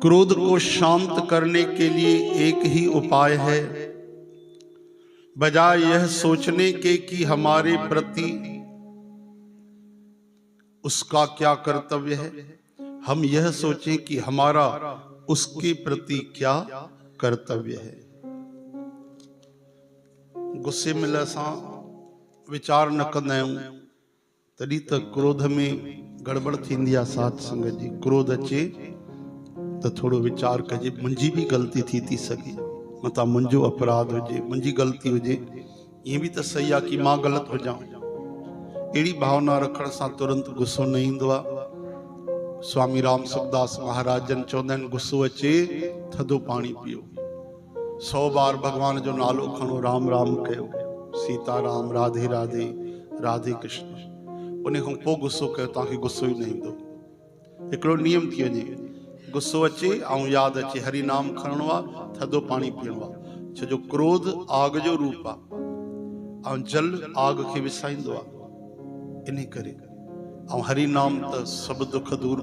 क्रोध को शांत करने के लिए एक ही उपाय है, बजाय यह सोचने के कि हमारे प्रति उसका क्या कर्तव्य है, हम यह सोचें कि हमारा उसके प्रति क्या कर्तव्य है। गुस्से में असां विचार न कंदा आहियूं तॾहिं त क्रोध में गड़बड़ थींदी आहे। साथ संगत जी, क्रोध अचे तो थोड़ो विचार कजे, मुंहिंजी भी गलती थी सके, मता मुंहिंजो अपराध हुजे, मुंहिंजी गलती हुजे, ये भी तो सही आहे कि मां गलत हुजां। अहिड़ी भावना रखण सां तुरंत गुस्सो न ईंदो आहे। स्वामी राम सुखदास महाराज जन चवंदा आहिनि, गुस्सो अचे थधो पाणी पियो, 100 बार भगवान जो नालो खणो, राम राम कयो, सीता राम, राधे राधे, राधे कृष्ण, उन खां पोइ गुस्सो कयो, तव्हांखे गुस्सो ई न ईंदो। हिकिड़ो नियम थी वञे, गुस्सो अचे ऐं यादि अचे हरि नाम खणणो आहे, थधो पाणी पीअणो आहे। छो जो क्रोध आग जो रूप आहे ऐं जल आग खे विसाईंदो आहे। इन करे ऐं हरि नाम त सभु दुख दूर